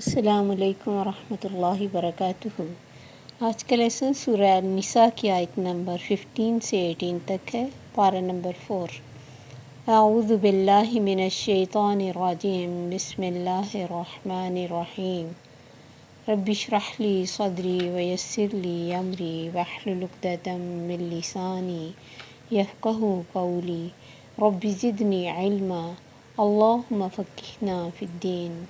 السلام علیکم ورحمۃ اللہ وبرکاتہ۔ آج کا لیسن سورہ النساء کی آیت نمبر 15 سے 18 تک ہے، پارہ نمبر 4۔ اعوذ باللہ من الشیطان الرجیم، بسم اللہ الرحمن الرحیم۔ رب اشرح لی صدری ویسر لی امری واحلل عقدۃ من لسانی یفقہوا قولی رب زدنی علما اللہم فقہنا فی الدین۔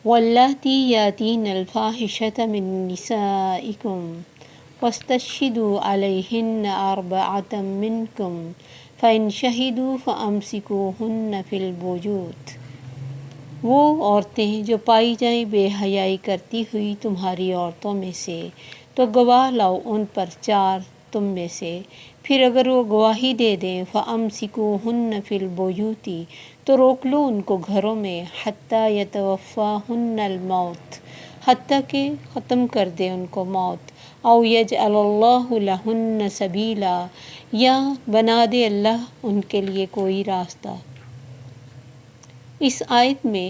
واللاتی یاتین الفاحشۃ من نسائکم واستشہدوا علیہن اربعۃ منکم فإن شہدوا فامسکوہن فی البیوت۔ وہ عورتیں جو پائی جائیں بے حیائی کرتی ہوئی تمہاری عورتوں میں سے تو گواہ لاؤ ان پر 4 تم میں سے، پھر اگر وہ گواہی دے دیں فَأَمْسِكُوهُنَّ فِي الْبُيُوتِ تو روک لو ان کو گھروں میں، حَتَّى يَتَوَفَّاهُنَّ الْمَوْتُ حتیٰ کہ ختم کر دے ان کو موت، أَوْ يَجْعَلَ اللَّهُ لَهُنَّ سَبِيلًا یا بنا دے اللہ ان کے لیے کوئی راستہ۔ اس آیت میں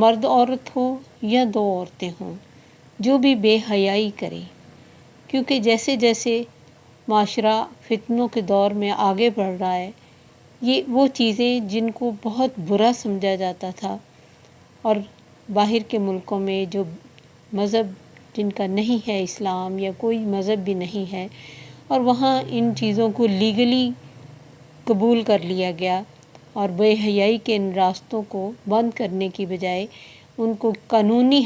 مرد عورت ہو یا 2 عورتیں ہوں، جو بھی بے حیائی کرے، کیونکہ جیسے جیسے معاشرہ فتنوں کے دور میں آگے بڑھ رہا ہے، یہ وہ چیزیں جن کو بہت برا سمجھا جاتا تھا، اور باہر کے ملکوں میں جو مذہب جن کا نہیں ہے، اسلام یا کوئی مذہب بھی نہیں ہے، اور وہاں ان چیزوں کو لیگلی قبول کر لیا گیا، اور بے حیائی کے ان راستوں کو بند کرنے کی بجائے ان کو قانونی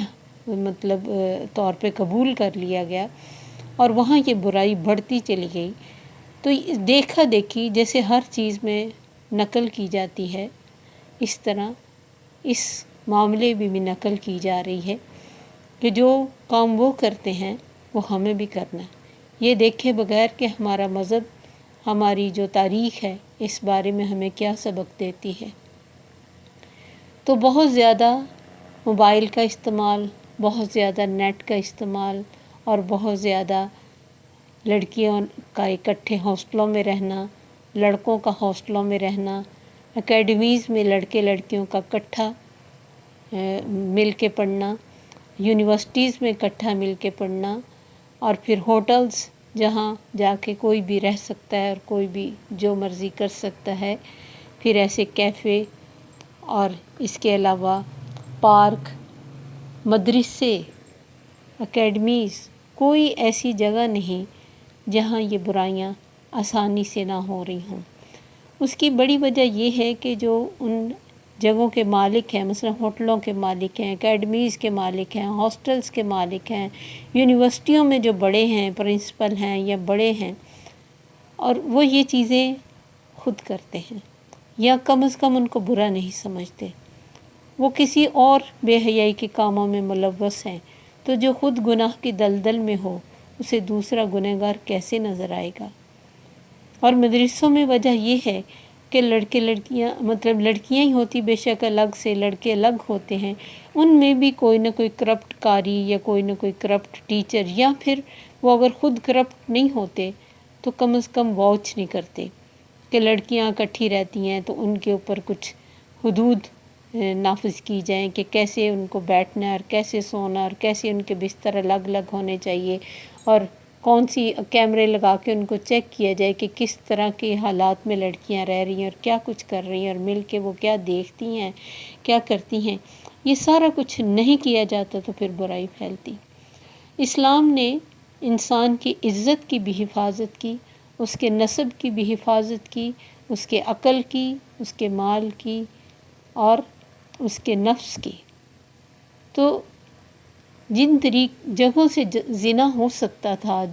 طور پہ قبول کر لیا گیا، اور وہاں یہ برائی بڑھتی چلی گئی۔ تو دیکھا دیکھی جیسے ہر چیز میں نقل کی جاتی ہے، اس طرح اس معاملے میں بھی نقل کی جا رہی ہے کہ جو کام وہ کرتے ہیں وہ ہمیں بھی کرنا ہے، یہ دیکھے بغیر کہ ہمارا مذہب، ہماری جو تاریخ ہے اس بارے میں ہمیں کیا سبق دیتی ہے۔ تو بہت زیادہ موبائل کا استعمال، بہت زیادہ نیٹ کا استعمال، اور بہت زیادہ لڑکیوں کا اکٹھے ہاسٹلوں میں رہنا، لڑکوں کا ہاسٹلوں میں رہنا، اکیڈمیز میں لڑکے لڑکیوں کا اکٹھا مل کے پڑھنا، یونیورسٹیز میں اکٹھا مل کے پڑھنا، اور پھر ہوٹلز جہاں جا کے کوئی بھی رہ سکتا ہے اور کوئی بھی جو مرضی کر سکتا ہے، پھر ایسے کیفے، اور اس کے علاوہ پارک، مدرسے، اکیڈمیز، کوئی ایسی جگہ نہیں جہاں یہ برائیاں آسانی سے نہ ہو رہی ہوں۔ اس کی بڑی وجہ یہ ہے کہ جو ان جگہوں کے مالک ہیں، مثلا ہوٹلوں کے مالک ہیں، اکیڈمیز کے مالک ہیں، ہاسٹلز کے مالک ہیں، یونیورسٹیوں میں جو بڑے ہیں، پرنسپل ہیں یا بڑے ہیں، اور وہ یہ چیزیں خود کرتے ہیں یا کم از کم ان کو برا نہیں سمجھتے، وہ کسی اور بے حیائی کے کاموں میں ملوث ہیں، تو جو خود گناہ کی دلدل میں ہو اسے دوسرا گنہگار کیسے نظر آئے گا۔ اور مدرسوں میں وجہ یہ ہے کہ لڑکے لڑکیاں لڑکیاں ہی ہوتی بے شک الگ سے، لڑکے الگ ہوتے ہیں، ان میں بھی کوئی نہ کوئی کرپٹ قاری یا کوئی نہ کوئی کرپٹ ٹیچر، یا پھر وہ اگر خود کرپٹ نہیں ہوتے تو کم از کم واچ نہیں کرتے کہ لڑکیاں اکٹھی رہتی ہیں تو ان کے اوپر کچھ حدود نافذ کی جائیں کہ کیسے ان کو بیٹھنا اور کیسے سونا اور کیسے ان کے بستر الگ الگ ہونے چاہیے، اور کون سی کیمرے لگا کے ان کو چیک کیا جائے کہ کس طرح کے حالات میں لڑکیاں رہ رہی ہیں اور کیا کچھ کر رہی ہیں، اور مل کے وہ کیا دیکھتی ہیں، کیا کرتی ہیں۔ یہ سارا کچھ نہیں کیا جاتا تو پھر برائی پھیلتی۔ اسلام نے انسان کی عزت کی بھی حفاظت کی، اس کے نسب کی بھی حفاظت کی، اس کے عقل کی، اس کے مال کی، اور اس کے نفس کی۔ تو جن جگہوں سے زنا ہو سکتا تھا،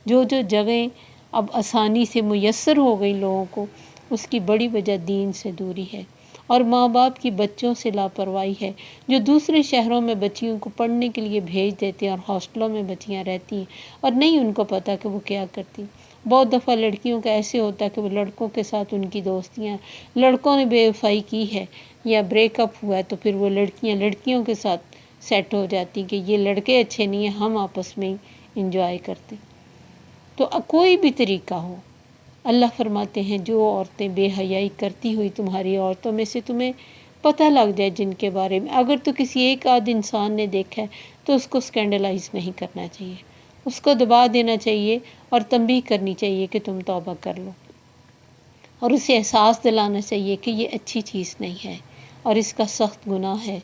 جو جگہیں اب آسانی سے میسر ہو گئی لوگوں کو، اس کی بڑی وجہ دین سے دوری ہے، اور ماں باپ کی بچوں سے لاپرواہی ہے، جو دوسرے شہروں میں بچیوں کو پڑھنے کے لیے بھیج دیتے ہیں اور ہاسٹلوں میں بچیاں رہتی ہیں اور نہیں ان کو پتہ کہ وہ کیا کرتی۔ بہت دفعہ لڑکیوں کا ایسے ہوتا ہے کہ وہ لڑکوں کے ساتھ ان کی دوستیاں، لڑکوں نے بے وفائی کی ہے یا بریک اپ ہوا ہے تو پھر وہ لڑکیاں لڑکیوں کے ساتھ سیٹ ہو جاتی کہ یہ لڑکے اچھے نہیں ہیں، ہم آپس میں ہی انجوائے کرتے۔ تو کوئی بھی طریقہ ہو، اللہ فرماتے ہیں جو عورتیں بے حیائی کرتی ہوئی تمہاری عورتوں میں سے تمہیں پتہ لگ جائے جن کے بارے میں. اگر تو کسی ایک آدھ انسان نے دیکھا ہے تو اس کو اسکینڈلائز نہیں کرنا چاہیے، اس کو دبا دینا چاہیے اور تنبیہ کرنی چاہیے کہ تم توبہ کر لو، اور اسے احساس دلانا چاہیے کہ یہ اچھی چیز نہیں ہے اور اس کا سخت گناہ ہے.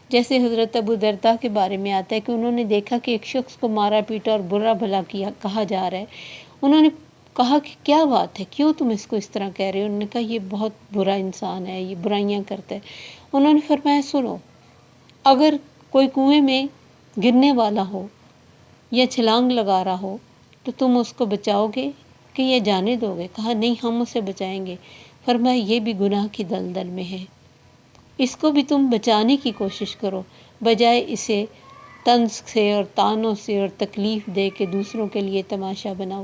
جیسے حضرت ابو درداء کے بارے میں آتا ہے کہ انہوں نے دیکھا کہ ایک شخص کو مارا پیٹا اور برا بھلا کہا جا رہا ہے. انہوں نے کہا کہ کیا بات ہے، کیوں تم اس کو اس طرح کہہ رہے ہو؟ انہوں نے کہا یہ بہت برا انسان ہے، یہ برائیاں کرتا ہے. انہوں نے فرمایا سنو، اگر کوئی کنویں میں گرنے والا ہو یا چھلانگ لگا رہا ہو تو تم اس کو بچاؤ گے کہ یہ جانے دو گے؟ کہا نہیں، ہم اسے بچائیں گے. فرمایا یہ بھی گناہ کی دلدل میں ہے، اس کو بھی تم بچانے کی کوشش کرو بجائے اسے طنز سے اور طعنوں سے اور تکلیف دے کے دوسروں کے لیے تماشا بناؤ.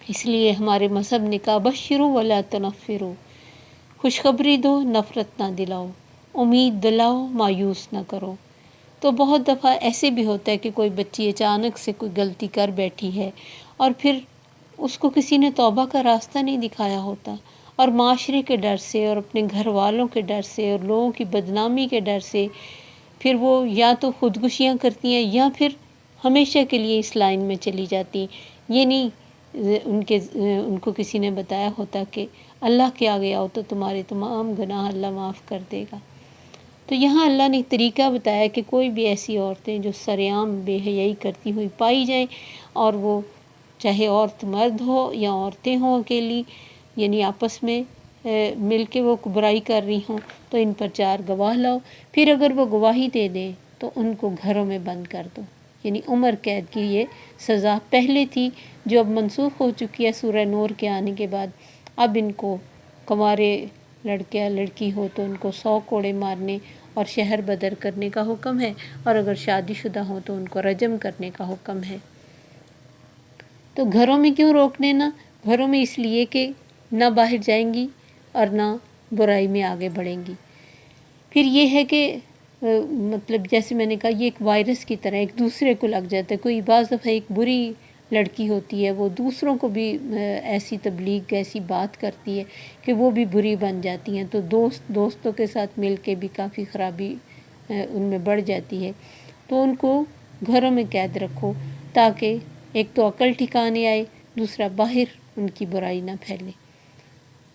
اس لیے ہمارے مذہب نے کہا بشروا ولا تنفروا، خوشخبری دو، نفرت نہ دلاؤ، امید دلاؤ، مایوس نہ کرو. تو بہت دفعہ ایسے بھی ہوتا ہے کہ کوئی بچی اچانک سے کوئی غلطی کر بیٹھی ہے اور پھر اس کو کسی نے توبہ کا راستہ نہیں دکھایا ہوتا، اور معاشرے کے ڈر سے اور اپنے گھر والوں کے ڈر سے اور لوگوں کی بدنامی کے ڈر سے پھر وہ یا تو خودکشیاں کرتی ہیں یا پھر ہمیشہ کے لیے اس لائن میں چلی جاتی ہیں. یہ نہیں ان کو کسی نے بتایا ہوتا کہ اللہ کے آگے آؤ تو تمہارے تمام گناہ اللہ معاف کر دے گا. تو یہاں اللہ نے طریقہ بتایا کہ کوئی بھی ایسی عورتیں جو سرعام بے حیائی کرتی ہوئی پائی جائیں، اور وہ چاہے عورت مرد ہو یا عورتیں ہوں اکیلی، یعنی آپس میں مل کے وہ برائی کر رہی ہوں، تو ان پر 4 گواہ لاؤ. پھر اگر وہ گواہی دے دیں تو ان کو گھروں میں بند کر دو. یعنی عمر قید کی یہ سزا پہلے تھی جو اب منسوخ ہو چکی ہے سورہ نور کے آنے کے بعد. اب ان کو کنوارے لڑکیا لڑکی ہو تو ان کو 100 کوڑے مارنے اور شہر بدر کرنے کا حکم ہے، اور اگر شادی شدہ ہوں تو ان کو رجم کرنے کا حکم ہے. تو گھروں میں کیوں روکنے نا؟ گھروں میں اس لیے کہ نہ باہر جائیں گی اور نہ برائی میں آگے بڑھیں گی. پھر یہ ہے کہ مطلب جیسے میں نے کہا یہ ایک وائرس کی طرح ایک دوسرے کو لگ جاتا ہے. کوئی بعض دفعہ ایک بری لڑکی ہوتی ہے وہ دوسروں کو بھی ایسی تبلیغ ایسی بات کرتی ہے کہ وہ بھی بری بن جاتی ہیں، تو دوستوں کے ساتھ مل کے بھی کافی خرابی ان میں بڑھ جاتی ہے. تو ان کو گھروں میں قید رکھو تاکہ ایک تو عقل ٹھکانے آئے، دوسرا باہر ان کی برائی نہ پھیلے.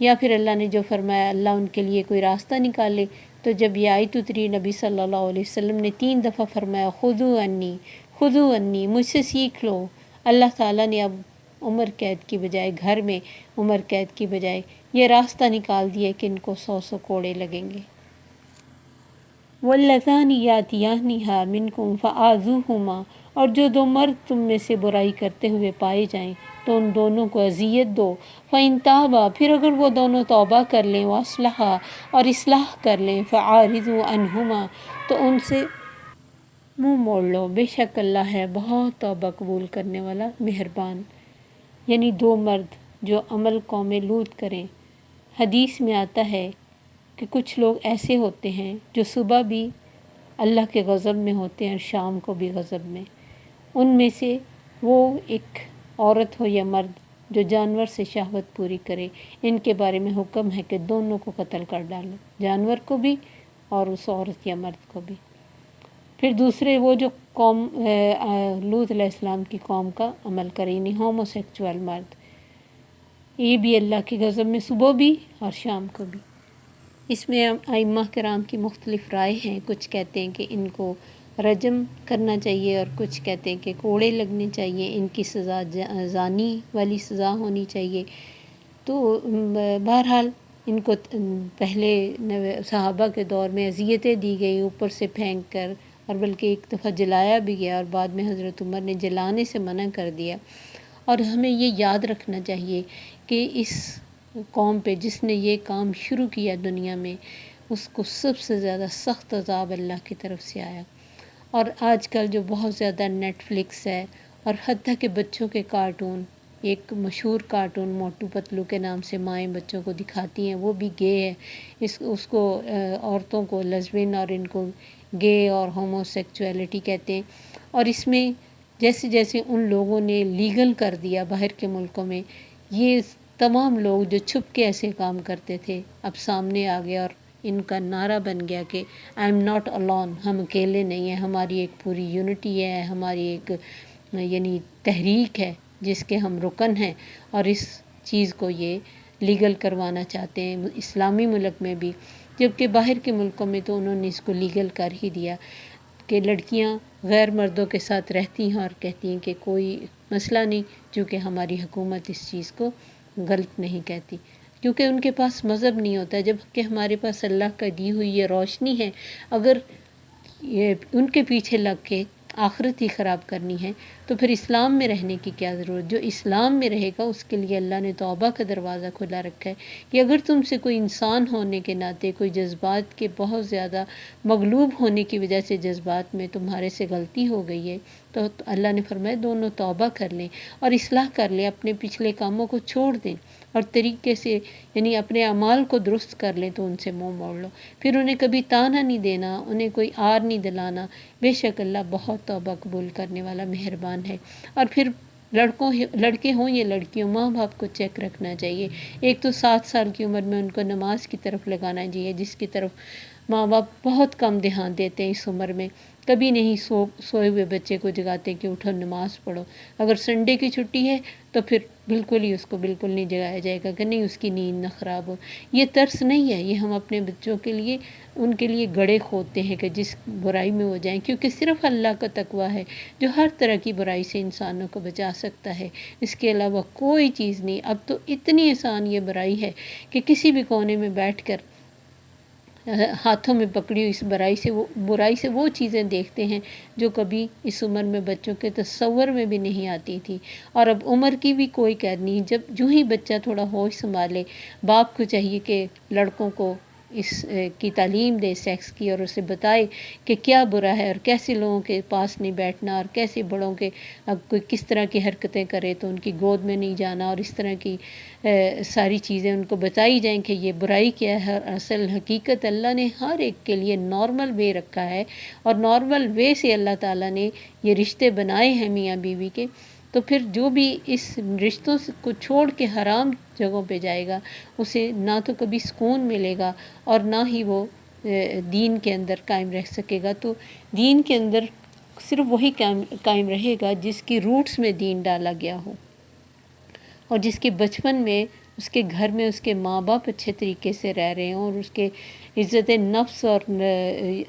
یا پھر اللہ نے جو فرمایا اللہ ان کے لیے کوئی راستہ نکالے. تو جب یہ آیت اتری نبی صلی اللہ علیہ وسلم نے 3 دفعہ فرمایا خذوا انی، مجھ سے سیکھ لو. اللہ تعالیٰ نے اب عمر قید کی بجائے گھر میں عمر قید کی بجائے یہ راستہ نکال دیا کہ ان کو 100 کوڑے لگیں گے. واللذان یاتیانہا منکم فآذوہما، اور جو 2 مرد تم میں سے برائی کرتے ہوئے پائے جائیں تو ان دونوں کو اذیت دو. فإن تابا، پھر اگر وہ دونوں توبہ کر لیں، واصلحا، اور اصلاح کر لیں، فعارضوا عنہما، تو ان سے منہ موڑ لو، بے شک اللہ ہے بہت توبہ قبول کرنے والا مہربان. یعنی 2 مرد جو عمل قوم لوط کریں. حدیث میں آتا ہے کہ کچھ لوگ ایسے ہوتے ہیں جو صبح بھی اللہ کے غضب میں ہوتے ہیں اور شام کو بھی غضب میں. ان میں سے وہ ایک عورت ہو یا مرد جو جانور سے شہوت پوری کرے، ان کے بارے میں حکم ہے کہ دونوں کو قتل کر ڈالو، جانور کو بھی اور اس عورت یا مرد کو بھی. پھر دوسرے وہ جو قوم لوط علیہ السلام کی قوم کا عمل کرے، یعنی ہومو سیکچول مرد، یہ بھی اللہ کے غضب میں صبح بھی اور شام کو بھی. اس میں ائمہ کرام کی مختلف رائے ہیں. کچھ کہتے ہیں کہ ان کو رجم کرنا چاہیے اور کچھ کہتے ہیں کہ کوڑے لگنے چاہیے، ان کی سزا زانی والی سزا ہونی چاہیے. تو بہرحال ان کو پہلے صحابہ کے دور میں اذیتیں دی گئی، اوپر سے پھینک کر، اور بلکہ ایک دفعہ جلایا بھی گیا اور بعد میں حضرت عمر نے جلانے سے منع کر دیا. اور ہمیں یہ یاد رکھنا چاہیے کہ اس قوم پہ جس نے یہ کام شروع کیا دنیا میں، اس کو سب سے زیادہ سخت عذاب اللہ کی طرف سے آیا. اور آج کل جو بہت زیادہ نیٹ فلکس ہے اور حتیٰ کہ بچوں کے کارٹون، ایک مشہور کارٹون موٹو پتلو کے نام سے مائیں بچوں کو دکھاتی ہیں، وہ بھی گے ہے. اس کو عورتوں کو لیزبین اور ان کو گے اور ہومو سیکچولیٹی کہتے ہیں. اور اس میں جیسے جیسے ان لوگوں نے لیگل کر دیا باہر کے ملکوں میں، یہ تمام لوگ جو چھپ کے ایسے کام کرتے تھے اب سامنے آ گیا اور ان کا نعرہ بن گیا کہ آئی ایم ناٹ alone، ہم اکیلے نہیں ہیں، ہماری ایک پوری یونٹی ہے، ہماری ایک یعنی تحریک ہے جس کے ہم رکن ہیں، اور اس چیز کو یہ لیگل کروانا چاہتے ہیں اسلامی ملک میں بھی، جبکہ باہر کے ملکوں میں تو انہوں نے اس کو لیگل کر ہی دیا کہ لڑکیاں غیر مردوں کے ساتھ رہتی ہیں اور کہتی ہیں کہ کوئی مسئلہ نہیں، چونکہ ہماری حکومت اس چیز کو غلط نہیں کہتی، کیونکہ ان کے پاس مذہب نہیں ہوتا، جب کہ ہمارے پاس اللہ کا دی ہوئی یہ روشنی ہے۔ اگر یہ ان کے پیچھے لگ کے آخرت ہی خراب کرنی ہے تو پھر اسلام میں رہنے کی کیا ضرورت؟ جو اسلام میں رہے گا اس کے لیے اللہ نے توبہ کا دروازہ کھلا رکھا ہے کہ اگر تم سے کوئی انسان ہونے کے ناطے کوئی جذبات کے بہت زیادہ مغلوب ہونے کی وجہ سے جذبات میں تمہارے سے غلطی ہو گئی ہے تو اللہ نے فرمایا دونوں توبہ کر لیں اور اصلاح کر لیں، اپنے پچھلے کاموں کو چھوڑ دیں اور طریقے سے یعنی اپنے اعمال کو درست کر لیں، تو ان سے منہ موڑ لو، پھر انہیں کبھی تانا نہیں دینا، انہیں کوئی آر نہیں دلانا، بے شک اللہ بہت توبہ قبول کرنے والا مہربان ہے۔ اور پھر لڑکے ہوں یا لڑکیوں، ماں باپ کو چیک رکھنا چاہیے، ایک تو 7 سال کی عمر میں ان کو نماز کی طرف لگانا چاہیے، جس کی طرف ماں باپ بہت کم دھیان دیتے ہیں اس عمر میں، کبھی نہیں سوئے ہوئے بچے کو جگاتے کہ اٹھو نماز پڑھو، اگر سنڈے کی چھٹی ہے تو پھر بالکل ہی اس کو بالکل نہیں جگایا جائے گا کہ نہیں اس کی نیند نہ خراب ہو۔ یہ ترس نہیں ہے، یہ ہم اپنے بچوں کے لیے ان کے لیے گڑھے کھودتے ہیں کہ جس برائی میں وہ جائیں، کیونکہ صرف اللہ کا تقویٰ ہے جو ہر طرح کی برائی سے انسانوں کو بچا سکتا ہے، اس کے علاوہ کوئی چیز نہیں۔ اب تو اتنی آسان یہ برائی ہے کہ کسی بھی کونے میں بیٹھ کر ہاتھوں میں پکڑی ہوئی اس برائی سے وہ چیزیں دیکھتے ہیں جو کبھی اس عمر میں بچوں کے تصور میں بھی نہیں آتی تھی۔ اور اب عمر کی بھی کوئی قید نہیں، جب جو ہی بچہ تھوڑا ہوش سنبھالے، باپ کو چاہیے کہ لڑکوں کو اس کی تعلیم دے سیکس کی، اور اسے بتائے کہ کیا برا ہے اور کیسے لوگوں کے پاس نہیں بیٹھنا، اور کیسے بڑوں کے اب کوئی کس طرح کی حرکتیں کرے تو ان کی گود میں نہیں جانا، اور اس طرح کی ساری چیزیں ان کو بتائی جائیں کہ یہ برائی کیا ہے، اور اصل حقیقت اللہ نے ہر ایک کے لیے نارمل وے رکھا ہے، اور نارمل وے سے اللہ تعالیٰ نے یہ رشتے بنائے ہیں میاں بیوی کے، تو پھر جو بھی اس رشتوں کو چھوڑ کے حرام جگہوں پہ جائے گا اسے نہ تو کبھی سکون ملے گا اور نہ ہی وہ دین کے اندر قائم رہ سکے گا۔ تو دین کے اندر صرف وہی قائم رہے گا جس کی روٹس میں دین ڈالا گیا ہو، اور جس کے بچپن میں اس کے گھر میں اس کے ماں باپ اچھے طریقے سے رہ رہے ہوں، اور اس کے عزت نفس اور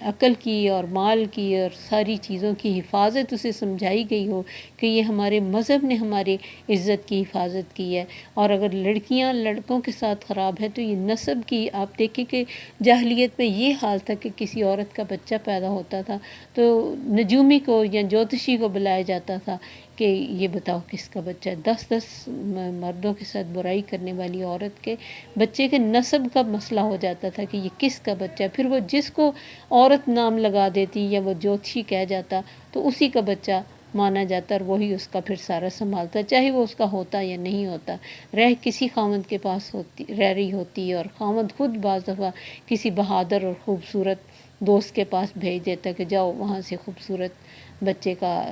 عقل کی اور مال کی اور ساری چیزوں کی حفاظت اسے سمجھائی گئی ہو کہ یہ ہمارے مذہب نے ہماری عزت کی حفاظت کی ہے۔ اور اگر لڑکیاں لڑکوں کے ساتھ خراب ہے تو یہ نسب کی، آپ دیکھیں کہ جاہلیت میں یہ حال تھا کہ کسی عورت کا بچہ پیدا ہوتا تھا تو نجومی کو یا جوتشی کو بلایا جاتا تھا کہ یہ بتاؤ کس کا بچہ ہے۔ 10 مردوں کے ساتھ برائی کرنے والی عورت کے بچے کے نسب کا مسئلہ ہو جاتا تھا کہ یہ کس کا بچہ ہے، پھر وہ جس کو عورت نام لگا دیتی یا وہ جوتشی کہہ جاتا تو اسی کا بچہ مانا جاتا، اور وہی اس کا پھر سارا سنبھالتا، چاہے وہ اس کا ہوتا یا نہیں ہوتا، رہ کسی خاوند کے پاس رہ رہی ہوتی، اور خاوند خود بعض دفعہ کسی بہادر اور خوبصورت دوست کے پاس بھیج دیتا کہ جاؤ وہاں سے خوبصورت بچے کا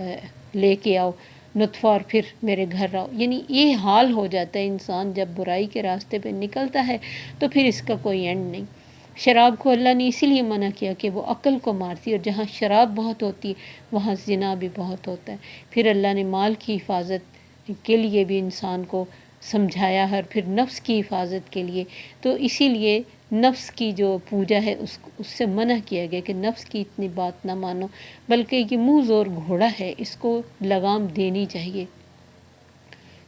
لے کے آؤ نطفہ اور پھر میرے گھر آؤ، یعنی یہ حال ہو جاتا ہے۔ انسان جب برائی کے راستے پہ نکلتا ہے تو پھر اس کا کوئی اینڈ نہیں۔ شراب کو اللہ نے اسی لیے منع کیا کہ وہ عقل کو مارتی، اور جہاں شراب بہت ہوتی ہے وہاں زنا بھی بہت ہوتا ہے۔ پھر اللہ نے مال کی حفاظت کے لیے بھی انسان کو سمجھایا ہے، اور پھر نفس کی حفاظت کے لیے، تو اسی لیے نفس کی جو پوجا ہے اس سے منع کیا گیا کہ نفس کی اتنی بات نہ مانو، بلکہ یہ منہ زور گھوڑا ہے، اس کو لگام دینی چاہیے۔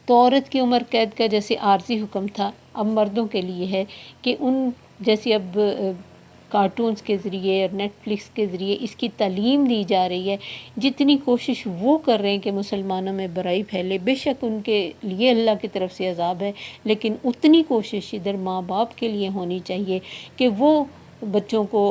تو عورت کی عمر قید کا جیسے عارضی حکم تھا، اب مردوں کے لیے ہے کہ ان جیسے اب کارٹونز کے ذریعے اور نیٹ فلکس کے ذریعے اس کی تعلیم دی جا رہی ہے، جتنی کوشش وہ کر رہے ہیں کہ مسلمانوں میں برائی پھیلے، بے شک ان کے لیے اللہ کی طرف سے عذاب ہے، لیکن اتنی کوشش ادھر ماں باپ کے لیے ہونی چاہیے کہ وہ بچوں کو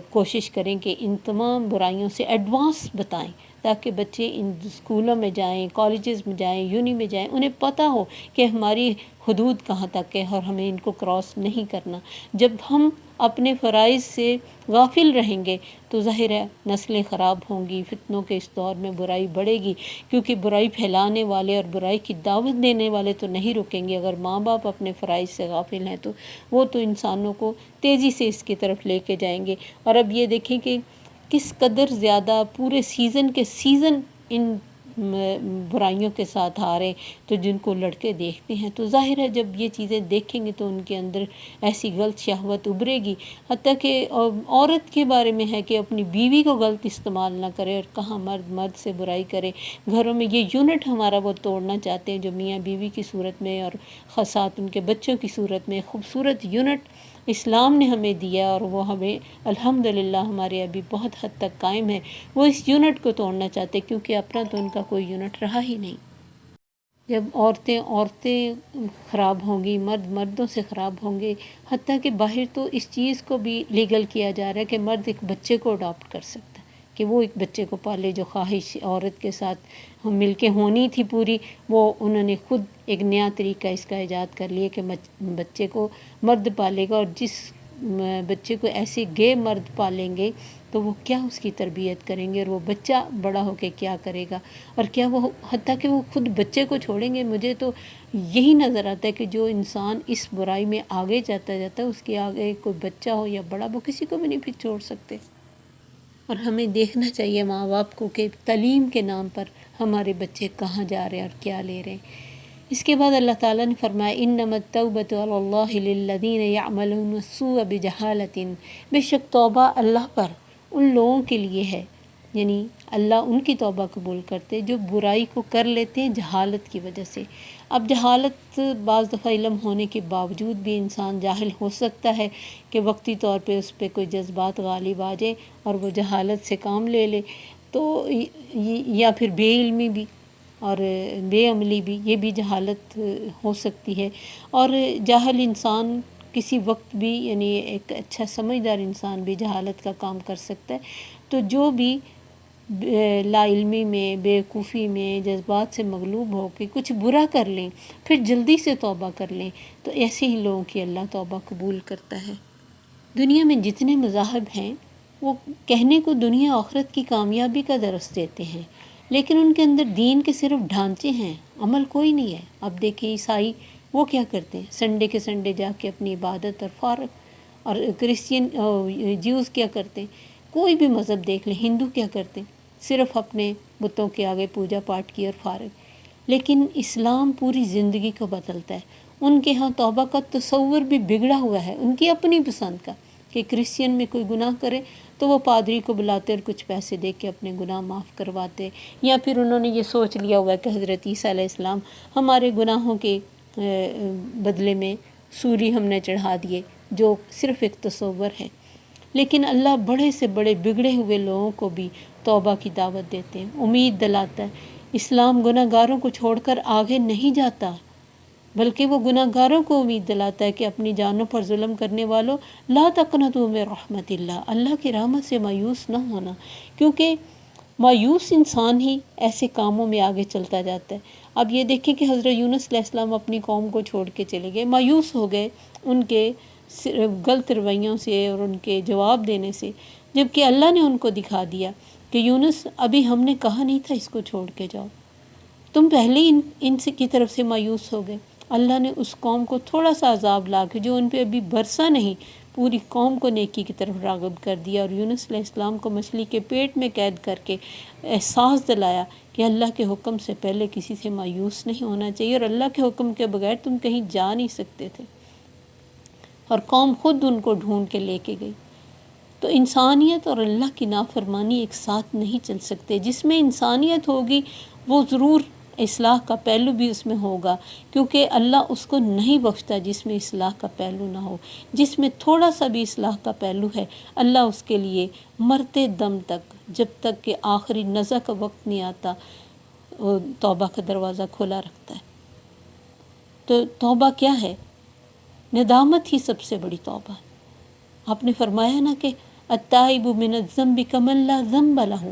کوشش کریں کہ ان تمام برائیوں سے ایڈوانس بتائیں تاکہ بچے ان اسکولوں میں جائیں، کالجز میں جائیں، یونی میں جائیں، انہیں پتہ ہو کہ ہماری حدود کہاں تک ہے اور ہمیں ان کو کراس نہیں کرنا۔ جب ہم اپنے فرائض سے غافل رہیں گے تو ظاہر ہے نسلیں خراب ہوں گی، فتنوں کے اس دور میں برائی بڑھے گی، کیونکہ برائی پھیلانے والے اور برائی کی دعوت دینے والے تو نہیں رکیں گے۔ اگر ماں باپ اپنے فرائض سے غافل ہیں تو وہ تو انسانوں کو تیزی سے اس کی طرف لے کے جائیں گے۔ اور اب یہ دیکھیں کہ کس قدر زیادہ پورے سیزن کے سیزن ان برائیوں کے ساتھ آ رہے، تو جن کو لڑکے دیکھتے ہیں تو ظاہر ہے جب یہ چیزیں دیکھیں گے تو ان کے اندر ایسی غلط شہوت ابھرے گی۔ حتیٰ کہ عورت کے بارے میں ہے کہ اپنی بیوی کو غلط استعمال نہ کرے، اور کہاں مرد مرد سے برائی کرے۔ گھروں میں یہ یونٹ ہمارا وہ توڑنا چاہتے ہیں جو میاں بیوی کی صورت میں اور ساتھ ان کے بچوں کی صورت میں خوبصورت یونٹ اسلام نے ہمیں دیا، اور وہ ہمیں الحمدللہ ہمارے ابھی بہت حد تک قائم ہے۔ وہ اس یونٹ کو توڑنا چاہتے کیونکہ اپنا تو ان کا کوئی یونٹ رہا ہی نہیں۔ جب عورتیں خراب ہوں گی، مرد مردوں سے خراب ہوں گے، حتیٰ کہ باہر تو اس چیز کو بھی لیگل کیا جا رہا ہے کہ مرد ایک بچے کو اڈاپٹ کر سکتا ہے، کہ وہ ایک بچے کو پالے۔ جو خواہش عورت کے ساتھ ہم مل کے ہونی تھی پوری، وہ انہوں نے خود ایک نیا طریقہ اس کا ایجاد کر لیا کہ بچے کو مرد پالے گا، اور جس بچے کو ایسے گے مرد پالیں گے تو وہ کیا اس کی تربیت کریں گے، اور وہ بچہ بڑا ہو کے کیا کرے گا، اور کیا وہ حتیٰ کہ وہ خود بچے کو چھوڑیں گے۔ مجھے تو یہی نظر آتا ہے کہ جو انسان اس برائی میں آگے جاتا ہے اس کے آگے کوئی بچہ ہو یا بڑا، وہ کسی کو بھی نہیں پھر چھوڑ سکتے۔ اور ہمیں دیکھنا چاہیے ماں باپ کو کہ تعلیم کے نام پر ہمارے بچے کہاں جا رہے ہیں اور کیا لے رہے ہیں۔ اس کے بعد اللہ تعالیٰ نے فرمایا انما التوبۃ علی اللہ للذین یعملون السوء بجہالۃ، بے شک توبہ اللہ پر ان لوگوں کے لیے ہے، یعنی اللہ ان کی توبہ قبول کرتے جو برائی کو کر لیتے ہیں جہالت کی وجہ سے۔ اب جہالت بعض دفعہ علم ہونے کے باوجود بھی انسان جاہل ہو سکتا ہے کہ وقتی طور پہ اس پہ کوئی جذبات غالب آ جائے اور وہ جہالت سے کام لے لے، تو یا پھر بے علمی بھی اور بے عملی بھی، یہ بھی جہالت ہو سکتی ہے۔ اور جاہل انسان کسی وقت بھی، یعنی ایک اچھا سمجھدار انسان بھی جہالت کا کام کر سکتا ہے۔ تو جو بھی لا علمی میں، بے وقوفی میں، جذبات سے مغلوب ہو کے کچھ برا کر لیں پھر جلدی سے توبہ کر لیں، تو ایسے ہی لوگوں کی اللہ توبہ قبول کرتا ہے۔ دنیا میں جتنے مذاہب ہیں وہ کہنے کو دنیا آخرت کی کامیابی کا درس دیتے ہیں، لیکن ان کے اندر دین کے صرف ڈھانچے ہیں، عمل کوئی نہیں ہے۔ اب دیکھیں عیسائی وہ کیا کرتے ہیں، سنڈے کے سنڈے جا کے اپنی عبادت اور فارغ، اور کرسچین جیوز کیا کرتے ہیں، کوئی بھی مذہب دیکھ لیں، ہندو کیا کرتے ہیں، صرف اپنے بتوں کے آگے پوجا پاٹ کی اور فارغ۔ لیکن اسلام پوری زندگی کو بدلتا ہے۔ ان کے ہاں توبہ کا تصور بھی بگڑا ہوا ہے ان کی اپنی پسند کا، کہ کرسچین میں کوئی گناہ کرے تو وہ پادری کو بلاتے اور کچھ پیسے دے کے اپنے گناہ معاف کرواتے، یا پھر انہوں نے یہ سوچ لیا ہوا ہے کہ حضرت عیسیٰ علیہ السلام ہمارے گناہوں کے بدلے میں سوری ہم نے چڑھا دیے، جو صرف ایک تصور ہے۔ لیکن اللہ بڑے سے بڑے بگڑے ہوئے لوگوں کو بھی توبہ کی دعوت دیتے ہیں، امید دلاتا ہے۔ اسلام گناہ گاروں کو چھوڑ کر آگے نہیں جاتا، بلکہ وہ گناہ گاروں کو امید دلاتا ہے کہ اپنی جانوں پر ظلم کرنے والوں لا تقنطوا من رحمت اللہ، اللہ کی رحمت سے مایوس نہ ہونا، کیونکہ مایوس انسان ہی ایسے کاموں میں آگے چلتا جاتا ہے۔ اب یہ دیکھیں کہ حضرت یونس علیہ السلام اپنی قوم کو چھوڑ کے چلے گئے، مایوس ہو گئے ان کے غلط رویوں سے اور ان کے جواب دینے سے، جبکہ اللہ نے ان کو دکھا دیا کہ یونس ابھی ہم نے کہا نہیں تھا اس کو چھوڑ کے جاؤ، تم پہلے ہی ان سے کی طرف سے مایوس ہو گئے۔ اللہ نے اس قوم کو تھوڑا سا عذاب لا کے جو ان پہ ابھی برسا نہیں، پوری قوم کو نیکی کی طرف راغب کر دیا، اور یونس علیہ السلام کو مچھلی کے پیٹ میں قید کر کے احساس دلایا کہ اللہ کے حکم سے پہلے کسی سے مایوس نہیں ہونا چاہیے، اور اللہ کے حکم کے بغیر تم کہیں جا نہیں سکتے تھے، اور قوم خود ان کو ڈھونڈ کے لے کے گئی۔ تو انسانیت اور اللہ کی نافرمانی ایک ساتھ نہیں چل سکتے۔ جس میں انسانیت ہوگی وہ ضرور اصلاح کا پہلو بھی اس میں ہوگا، کیونکہ اللہ اس کو نہیں بخشتا جس میں اصلاح کا پہلو نہ ہو۔ جس میں تھوڑا سا بھی اصلاح کا پہلو ہے، اللہ اس کے لیے مرتے دم تک، جب تک کہ آخری نزع کا وقت نہیں آتا، توبہ کا دروازہ کھلا رکھتا ہے۔ تو توبہ کیا ہے؟ ندامت ہی سب سے بڑی توبہ۔ آپ نے فرمایا نا کہ التائب من الذنب کمن لا ذنب لہ،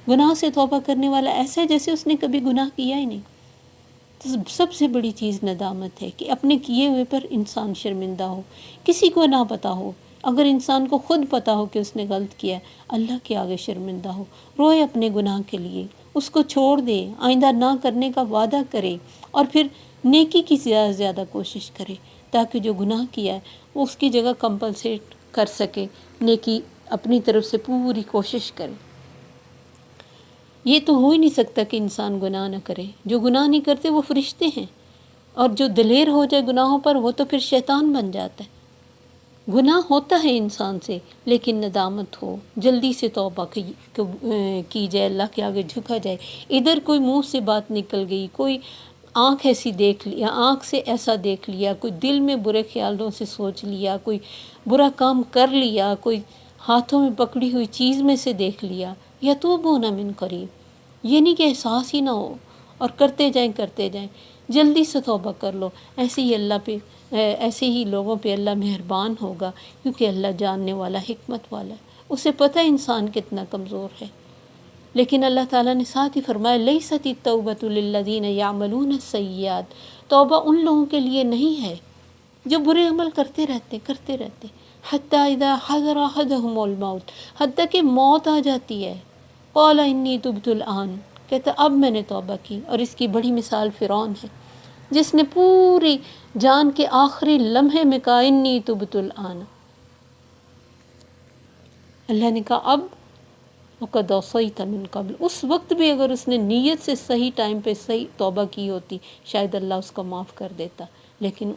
گناہ سے توبہ کرنے والا ایسا ہے جیسے اس نے کبھی گناہ کیا ہی نہیں۔ تو سب سے بڑی چیز ندامت ہے کہ اپنے کیے ہوئے پر انسان شرمندہ ہو، کسی کو نہ پتہ ہو۔ اگر انسان کو خود پتہ ہو کہ اس نے غلط کیا ہے، اللہ کے آگے شرمندہ ہو، روئے اپنے گناہ کے لیے، اس کو چھوڑ دے، آئندہ نہ کرنے کا وعدہ کرے، اور پھر نیکی کی زیادہ سے زیادہ کوشش کرے تاکہ جو گناہ کیا ہے وہ اس کی جگہ کمپنسیٹ کر سکے، نیکی اپنی طرف سے پوری کوشش کرے۔ یہ تو ہو ہی نہیں سکتا کہ انسان گناہ نہ کرے، جو گناہ نہیں کرتے وہ فرشتے ہیں، اور جو دلیر ہو جائے گناہوں پر وہ تو پھر شیطان بن جاتا ہے۔ گناہ ہوتا ہے انسان سے، لیکن ندامت ہو، جلدی سے توبہ کی جائے، اللہ کے آگے جھکا جائے۔ ادھر کوئی منہ سے بات نکل گئی، کوئی آنکھ ایسی دیکھ لیا، آنکھ سے ایسا دیکھ لیا، کوئی دل میں برے خیالوں سے سوچ لیا، کوئی برا کام کر لیا، کوئی ہاتھوں میں پکڑی ہوئی چیز میں سے دیکھ لیا، یتوبون من قریب، یہ نہیں کہ احساس ہی نہ ہو اور کرتے جائیں، جلدی سے توبہ کر لو۔ ایسے ہی لوگوں پہ اللہ مہربان ہوگا، کیونکہ اللہ جاننے والا، حکمت والا ہے، اسے پتہ ہے انسان کتنا کمزور ہے۔ لیکن اللہ تعالیٰ نے ساتھ ہی فرمایا لیست التوبۃ للذین یعملون السیئات، توبہ ان لوگوں کے لیے نہیں ہے جو برے عمل کرتے رہتے حتی اذا حضر احدہم الموت، حتیٰ کہ موت آ جاتی ہے، قال انی تبت الآن، کہتا اب میں نے توبہ کی۔ اور اس کی بڑی مثال فرعون ہے، جس نے پوری جان کے آخری لمحے میں کہا انی تبت الآن، اللہ نے کہا اب، وقد عصیت من قبل، اس وقت بھی اگر اس نے نیت سے صحیح ٹائم پہ صحیح توبہ کی ہوتی شاید اللہ اس کو معاف کر دیتا، لیکن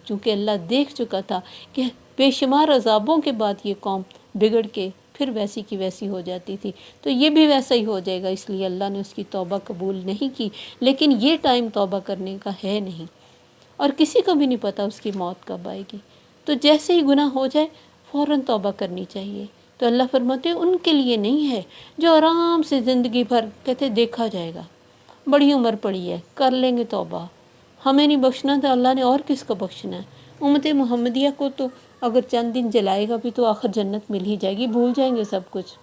چونکہ اللہ دیکھ چکا تھا کہ بے شمار عذابوں کے بعد یہ قوم بگڑ کے پھر ویسی کی ویسی ہو جاتی تھی، تو یہ بھی ویسا ہی ہو جائے گا، اس لیے اللہ نے اس کی توبہ قبول نہیں کی۔ لیکن یہ ٹائم توبہ کرنے کا ہے نہیں، اور کسی کو بھی نہیں پتہ اس کی موت کب آئے گی، تو جیسے ہی گناہ ہو جائے فوراً توبہ کرنی چاہیے۔ تو اللہ فرماتے ہیں ان کے لیے نہیں ہے جو آرام سے زندگی بھر کہتے دیکھا جائے گا، بڑی عمر پڑی ہے، کر لیں گے توبہ، ہمیں نہیں بخشنا تو اللہ نے اور کس کو بخشنا ہے۔ امت محمدیہ کو تو اگر چند دن جلائے گا بھی تو آخر جنت مل ہی جائے گی، بھول جائیں گے سب کچھ۔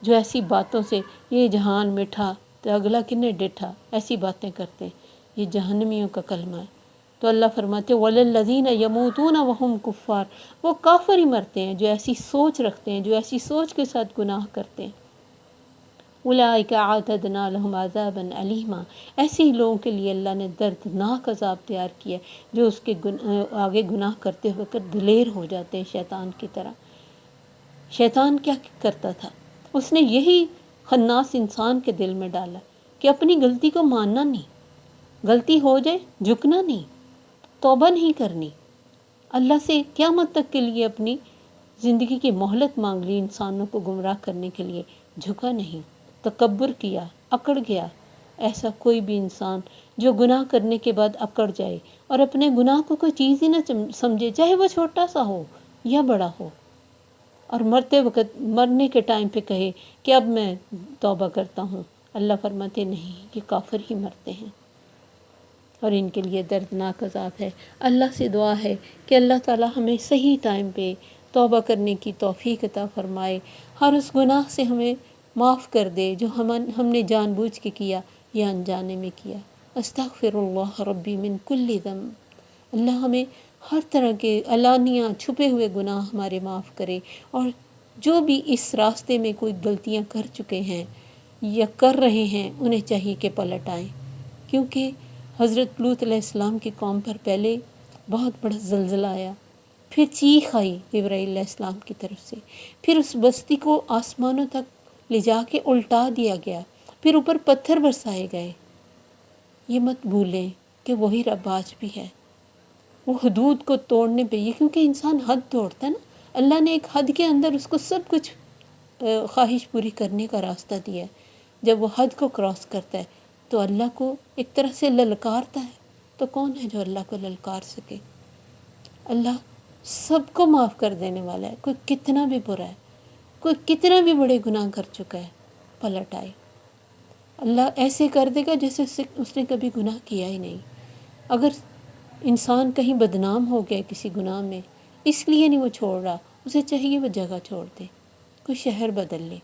جو ایسی باتوں سے یہ جہان میٹھا تو اگلا کنے ڈٹھا، ایسی باتیں کرتے ہیں، یہ جہنمیوں کا کلمہ ہے۔ تو اللہ فرماتے وَلَلَّذِينَ يَمُوتُونَ وَهُمْ كُفَّارٌ، وہ کافر ہی مرتے ہیں جو ایسی سوچ رکھتے ہیں، جو ایسی سوچ کے ساتھ گناہ کرتے ہیں۔ اولئک اعتدنا لهم عذابا علیما، ایسے ہی لوگوں کے لیے اللہ نے دردناک عذاب تیار کیا جو اس کے آگے گناہ کرتے ہوئے کر دلیر ہو جاتے ہیں شیطان کی طرح۔ شیطان کیا کرتا تھا؟ اس نے یہی خناس انسان کے دل میں ڈالا کہ اپنی غلطی کو ماننا نہیں، غلطی ہو جائے جھکنا نہیں، توبہ نہیں کرنی، اللہ سے قیامت تک کے لیے اپنی زندگی کی مہلت مانگ لی، انسانوں کو گمراہ کرنے کے لیے جھکا نہیں، تکبر کیا، اکڑ گیا۔ ایسا کوئی بھی انسان جو گناہ کرنے کے بعد اکڑ جائے اور اپنے گناہ کو کوئی چیز ہی نہ سمجھے، چاہے وہ چھوٹا سا ہو یا بڑا ہو، اور مرنے کے ٹائم پہ کہے کہ اب میں توبہ کرتا ہوں، اللہ فرماتے نہیں، یہ کافر ہی مرتے ہیں اور ان کے لیے دردناک عذاب ہے۔ اللہ سے دعا ہے کہ اللہ تعالی ہمیں صحیح ٹائم پہ توبہ کرنے کی توفیق عطا فرمائے، ہر اس گناہ سے ہمیں معاف کر دے جو ہم نے جان بوجھ کے کیا یا انجانے میں کیا۔ استغفر اللہ ربی من کل ذنب، اللہ ہمیں ہر طرح کے علانیہ چھپے ہوئے گناہ ہمارے معاف کرے، اور جو بھی اس راستے میں کوئی غلطیاں کر چکے ہیں یا کر رہے ہیں انہیں چاہیے کہ پلٹ آئیں، کیونکہ حضرت لوط علیہ السلام کی قوم پر پہلے بہت بڑا زلزلہ آیا، پھر چیخ آئی جبرائیل علیہ السلام کی طرف سے، پھر اس بستی کو آسمانوں تک لے جا کے الٹا دیا گیا، پھر اوپر پتھر برسائے گئے۔ یہ مت بھولیں کہ وہی رب آج بھی ہے، وہ حدود کو توڑنے پہ، یہ کیونکہ انسان حد توڑتا ہے نا، اللہ نے ایک حد کے اندر اس کو سب کچھ خواہش پوری کرنے کا راستہ دیا ہے۔ جب وہ حد کو کراس کرتا ہے تو اللہ کو ایک طرح سے للکارتا ہے، تو کون ہے جو اللہ کو للکار سکے؟ اللہ سب کو معاف کر دینے والا ہے، کوئی کتنا بھی برا ہے، کوئی کتنا بھی بڑے گناہ کر چکا ہے، پلٹ آئے، اللہ ایسے کر دے گا جیسے اس نے کبھی گناہ کیا ہی نہیں۔ اگر انسان کہیں بدنام ہو گیا کسی گناہ میں، اس لیے نہیں وہ چھوڑ رہا، اسے چاہیے وہ جگہ چھوڑ دے، کوئی شہر بدل لے،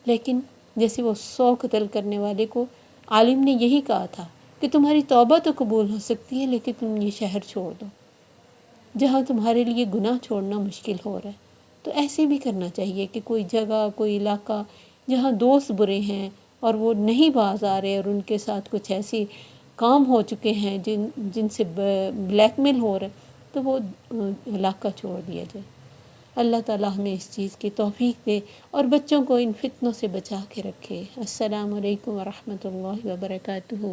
لیکن جیسے وہ 100 قتل کرنے والے کو عالم نے یہی کہا تھا کہ تمہاری توبہ تو قبول ہو سکتی ہے، لیکن تم یہ شہر چھوڑ دو جہاں تمہارے لیے گناہ چھوڑنا مشکل ہو رہا ہے۔ تو ایسے بھی کرنا چاہیے کہ کوئی جگہ، کوئی علاقہ جہاں دوست برے ہیں اور وہ نہیں باز آ رہے، اور ان کے ساتھ کچھ ایسی کام ہو چکے ہیں جن سے بلیک میل ہو رہا ہے، تو وہ علاقہ چھوڑ دیا جائے۔ اللہ تعالیٰ ہمیں اس چیز کی توفیق دے اور بچوں کو ان فتنوں سے بچا کے رکھے۔ السلام علیکم ورحمۃ اللہ وبرکاتہ۔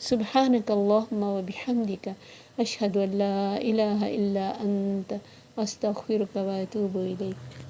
سبحانک اللہم وبحمدک، اشہد ان لا الہ الا انت، استغفرک واتوب الیک۔